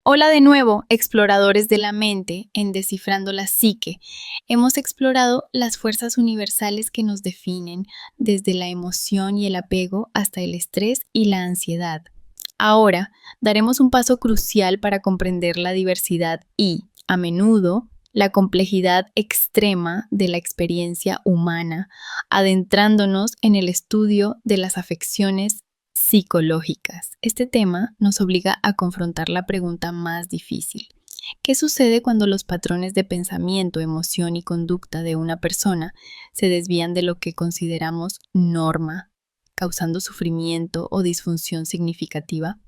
Hola de nuevo, exploradores de la mente en Descifrando la Psique. Hemos explorado las fuerzas universales que nos definen, desde la emoción y el apego hasta el estrés y la ansiedad. Ahora daremos un paso crucial para comprender la diversidad y, a menudo, la complejidad extrema de la experiencia humana, adentrándonos en el estudio de las afecciones psicológicas. Este tema nos obliga a confrontar la pregunta más difícil. ¿Qué sucede cuando los patrones de pensamiento, emoción y conducta de una persona se desvían de lo que consideramos norma, causando sufrimiento o disfunción significativa?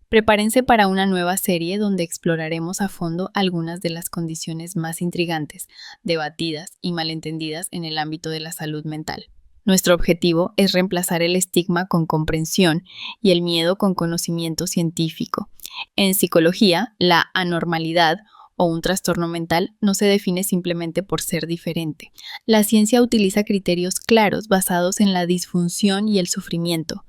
Prepárense para una nueva serie donde exploraremos a fondo algunas de las condiciones más intrigantes, debatidas y malentendidas en el ámbito de la salud mental. Nuestro objetivo es reemplazar el estigma con comprensión y el miedo con conocimiento científico. En psicología, la anormalidad o un trastorno mental no se define simplemente por ser diferente. La ciencia utiliza criterios claros basados en la disfunción y el sufrimiento.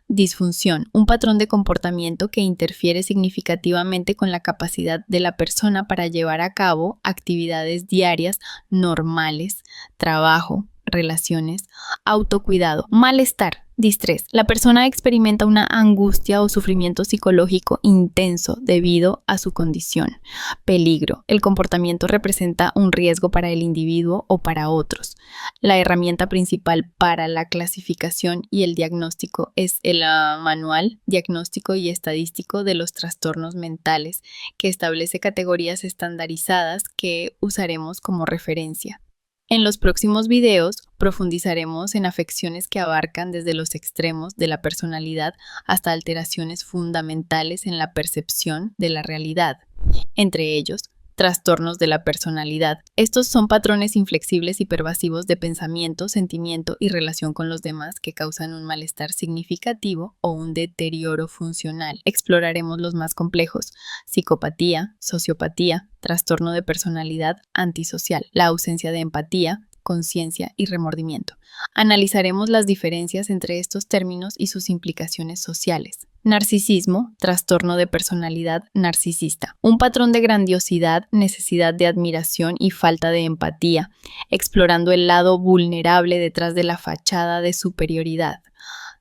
Disfunción, un patrón de comportamiento que interfiere significativamente con la capacidad de la persona para llevar a cabo actividades diarias normales, trabajo, relaciones, autocuidado, malestar, distrés. La persona experimenta una angustia o sufrimiento psicológico intenso debido a su condición. Peligro. El comportamiento representa un riesgo para el individuo o para otros. La herramienta principal para la clasificación y el diagnóstico es el Manual Diagnóstico y Estadístico de los Trastornos Mentales, que establece categorías estandarizadas que usaremos como referencia. En los próximos videos profundizaremos en afecciones que abarcan desde los extremos de la personalidad hasta alteraciones fundamentales en la percepción de la realidad, entre ellos, trastornos de la personalidad. Estos son patrones inflexibles y pervasivos de pensamiento, sentimiento y relación con los demás que causan un malestar significativo o un deterioro funcional. Exploraremos los más complejos: psicopatía, sociopatía, trastorno de personalidad antisocial, la ausencia de empatía, conciencia y remordimiento. Analizaremos las diferencias entre estos términos y sus implicaciones sociales. Narcisismo, trastorno de personalidad narcisista. Un patrón de grandiosidad, necesidad de admiración y falta de empatía, explorando el lado vulnerable detrás de la fachada de superioridad.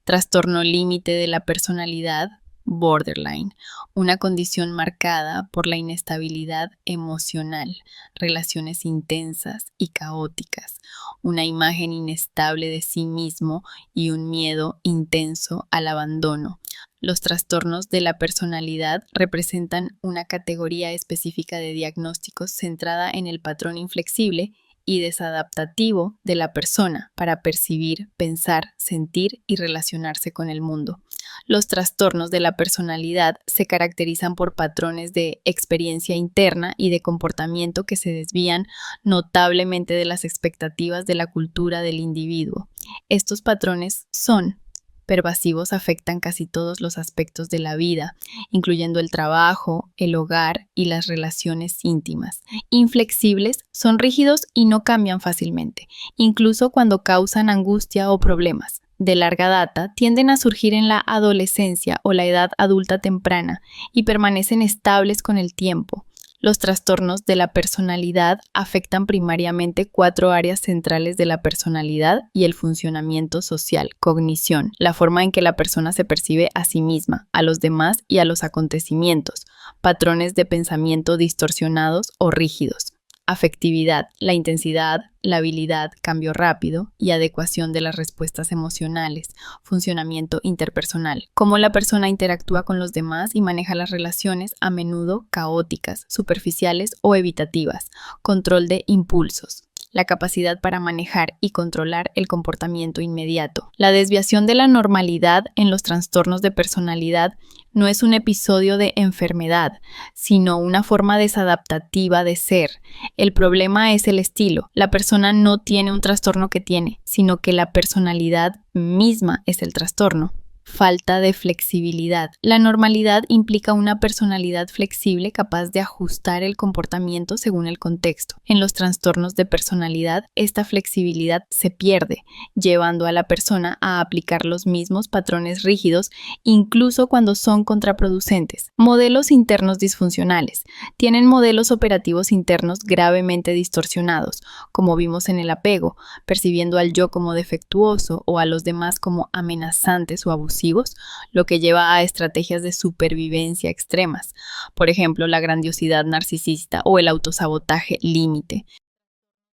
Trastorno límite de la personalidad, borderline, una condición marcada por la inestabilidad emocional, relaciones intensas y caóticas, una imagen inestable de sí mismo y un miedo intenso al abandono. Los trastornos de la personalidad representan una categoría específica de diagnósticos centrada en el patrón inflexible y desadaptativo de la persona para percibir, pensar, sentir y relacionarse con el mundo. Los trastornos de la personalidad se caracterizan por patrones de experiencia interna y de comportamiento que se desvían notablemente de las expectativas de la cultura del individuo. Estos patrones son pervasivos, afectan casi todos los aspectos de la vida, incluyendo el trabajo, el hogar y las relaciones íntimas. Inflexibles, son rígidos y no cambian fácilmente, incluso cuando causan angustia o problemas. De larga data, tienden a surgir en la adolescencia o la edad adulta temprana y permanecen estables con el tiempo. Los trastornos de la personalidad afectan primariamente 4 áreas centrales de la personalidad y el funcionamiento social: cognición, la forma en que la persona se percibe a sí misma, a los demás y a los acontecimientos; patrones de pensamiento distorsionados o rígidos; afectividad, la intensidad, la habilidad, cambio rápido y adecuación de las respuestas emocionales; funcionamiento interpersonal, cómo la persona interactúa con los demás y maneja las relaciones, a menudo caóticas, superficiales o evitativas; control de impulsos, la capacidad para manejar y controlar el comportamiento inmediato. La desviación de la normalidad en los trastornos de personalidad no es un episodio de enfermedad, sino una forma desadaptativa de ser. El problema es el estilo. La persona no tiene un trastorno que tiene, sino que la personalidad misma es el trastorno. Falta de flexibilidad. La normalidad implica una personalidad flexible capaz de ajustar el comportamiento según el contexto. En los trastornos de personalidad, esta flexibilidad se pierde, llevando a la persona a aplicar los mismos patrones rígidos, incluso cuando son contraproducentes. Modelos internos disfuncionales. Tienen modelos operativos internos gravemente distorsionados, como vimos en el apego, percibiendo al yo como defectuoso o a los demás como amenazantes o abusivos, lo que lleva a estrategias de supervivencia extremas, por ejemplo, la grandiosidad narcisista o el autosabotaje límite.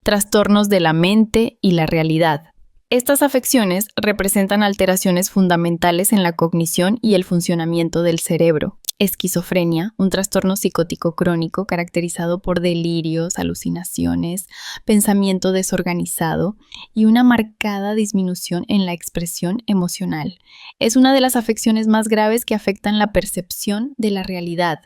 Trastornos de la mente y la realidad. Estas afecciones representan alteraciones fundamentales en la cognición y el funcionamiento del cerebro. Esquizofrenia, un trastorno psicótico crónico caracterizado por delirios, alucinaciones, pensamiento desorganizado y una marcada disminución en la expresión emocional. Es una de las afecciones más graves que afectan la percepción de la realidad.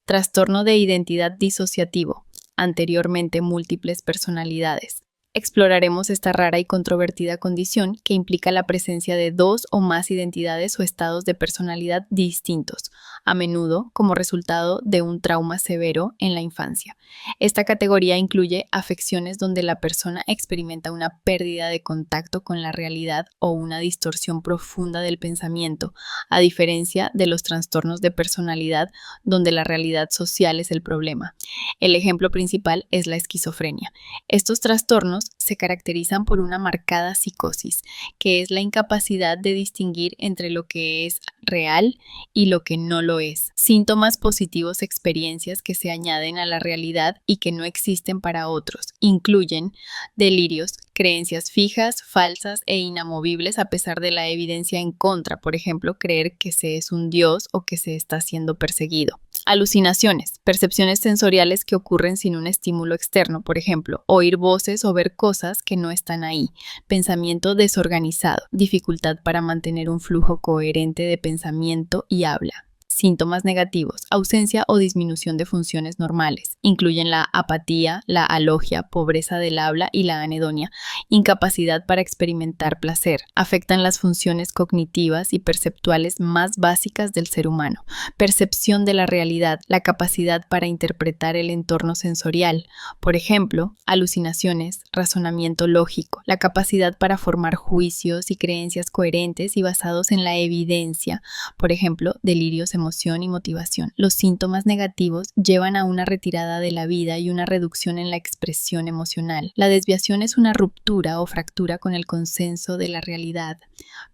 Trastorno de identidad disociativo, anteriormente múltiples personalidades. Exploraremos esta rara y controvertida condición que implica la presencia de dos o más identidades o estados de personalidad distintos, a menudo como resultado de un trauma severo en la infancia. Esta categoría incluye afecciones donde la persona experimenta una pérdida de contacto con la realidad o una distorsión profunda del pensamiento, a diferencia de los trastornos de personalidad donde la realidad social es el problema. El ejemplo principal es la esquizofrenia. Estos trastornos se caracterizan por una marcada psicosis, que es la incapacidad de distinguir entre lo que es real y lo que no lo es. Síntomas positivos, experiencias que se añaden a la realidad y que no existen para otros. Incluyen delirios, creencias fijas, falsas e inamovibles a pesar de la evidencia en contra, por ejemplo, creer que se es un dios o que se está siendo perseguido. Alucinaciones, percepciones sensoriales que ocurren sin un estímulo externo, por ejemplo, oír voces o ver cosas que no están ahí. Pensamiento desorganizado, dificultad para mantener un flujo coherente de pensamiento y habla. Síntomas negativos, ausencia o disminución de funciones normales. Incluyen la apatía, la alogia, pobreza del habla y la anedonia, incapacidad para experimentar placer. Afectan las funciones cognitivas y perceptuales más básicas del ser humano. Percepción de la realidad, la capacidad para interpretar el entorno sensorial. Por ejemplo, alucinaciones, razonamiento lógico, la capacidad para formar juicios y creencias coherentes y basados en la evidencia. Por ejemplo, delirios emoción y motivación. Los síntomas negativos llevan a una retirada de la vida y una reducción en la expresión emocional. La desviación es una ruptura o fractura con el consenso de la realidad.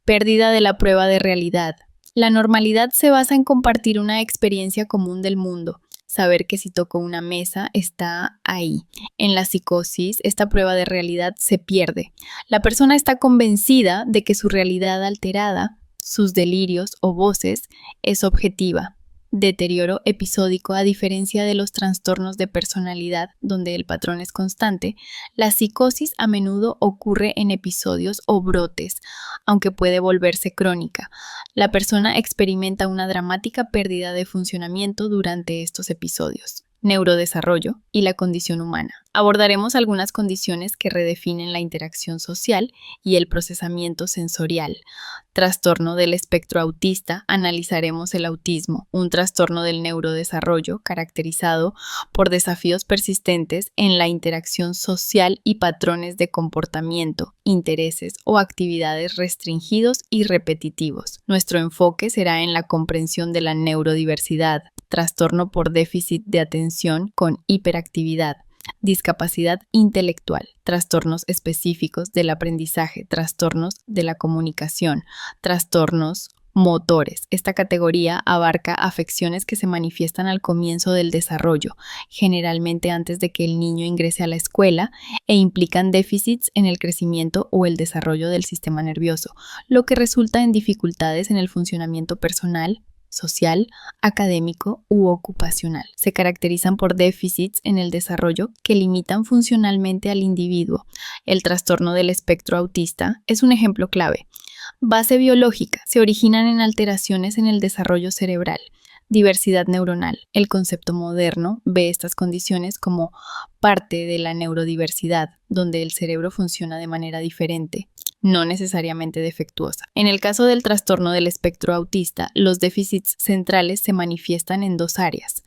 Pérdida de la prueba de realidad. La normalidad se basa en compartir una experiencia común del mundo. Saber que si toco una mesa está ahí. En la psicosis, esta prueba de realidad se pierde. La persona está convencida de que su realidad alterada, sus delirios o voces, es objetiva. Deterioro episódico. A diferencia de los trastornos de personalidad, donde el patrón es constante, la psicosis a menudo ocurre en episodios o brotes, aunque puede volverse crónica. La persona experimenta una dramática pérdida de funcionamiento durante estos episodios. Neurodesarrollo y la condición humana. Abordaremos algunas condiciones que redefinen la interacción social y el procesamiento sensorial. Trastorno del espectro autista. Analizaremos el autismo, un trastorno del neurodesarrollo caracterizado por desafíos persistentes en la interacción social y patrones de comportamiento, intereses o actividades restringidos y repetitivos. Nuestro enfoque será en la comprensión de la neurodiversidad, trastorno por déficit de atención con hiperactividad, discapacidad intelectual, trastornos específicos del aprendizaje, trastornos de la comunicación, trastornos motores. Esta categoría abarca afecciones que se manifiestan al comienzo del desarrollo, generalmente antes de que el niño ingrese a la escuela, e implican déficits en el crecimiento o el desarrollo del sistema nervioso, lo que resulta en dificultades en el funcionamiento personal, social, académico u ocupacional. Se caracterizan por déficits en el desarrollo que limitan funcionalmente al individuo. El trastorno del espectro autista es un ejemplo clave. Base biológica. Se originan en alteraciones en el desarrollo cerebral. Diversidad neuronal. El concepto moderno ve estas condiciones como parte de la neurodiversidad, donde el cerebro funciona de manera diferente. no necesariamente defectuosa. En el caso del trastorno del espectro autista, los déficits centrales se manifiestan en dos áreas: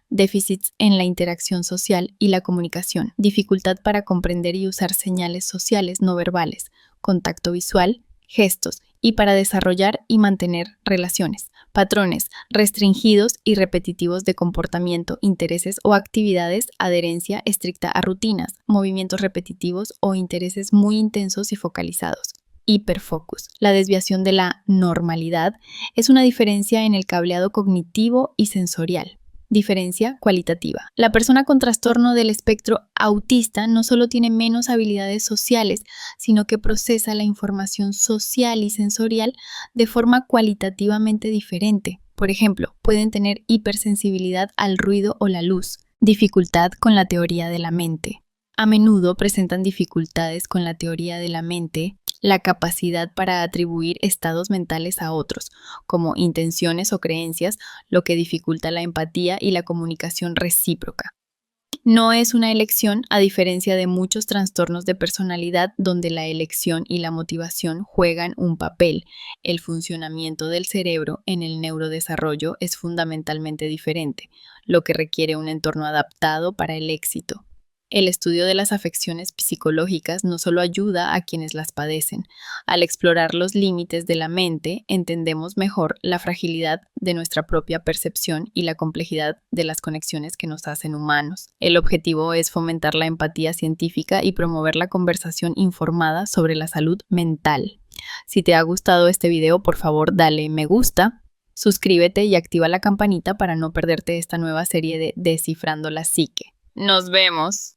déficits en la interacción social y la comunicación, dificultad para comprender y usar señales sociales no verbales, contacto visual, gestos, y para desarrollar y mantener relaciones, patrones restringidos y repetitivos de comportamiento, intereses o actividades, adherencia estricta a rutinas, movimientos repetitivos o intereses muy intensos y focalizados. Hiperfocus. La desviación de la normalidad es una diferencia en el cableado cognitivo y sensorial. Diferencia cualitativa. La persona con trastorno del espectro autista no solo tiene menos habilidades sociales, sino que procesa la información social y sensorial de forma cualitativamente diferente. Por ejemplo, pueden tener hipersensibilidad al ruido o la luz, dificultad con la teoría de la mente. A menudo presentan dificultades con la teoría de la mente, la capacidad para atribuir estados mentales a otros, como intenciones o creencias, lo que dificulta la empatía y la comunicación recíproca. No es una elección, a diferencia de muchos trastornos de personalidad donde la elección y la motivación juegan un papel. El funcionamiento del cerebro en el neurodesarrollo es fundamentalmente diferente, lo que requiere un entorno adaptado para el éxito. El estudio de las afecciones psicológicas no solo ayuda a quienes las padecen. Al explorar los límites de la mente, entendemos mejor la fragilidad de nuestra propia percepción y la complejidad de las conexiones que nos hacen humanos. El objetivo es fomentar la empatía científica y promover la conversación informada sobre la salud mental. Si te ha gustado este video, por favor, dale me gusta, suscríbete y activa la campanita para no perderte esta nueva serie de Descifrando la Psique. ¡Nos vemos!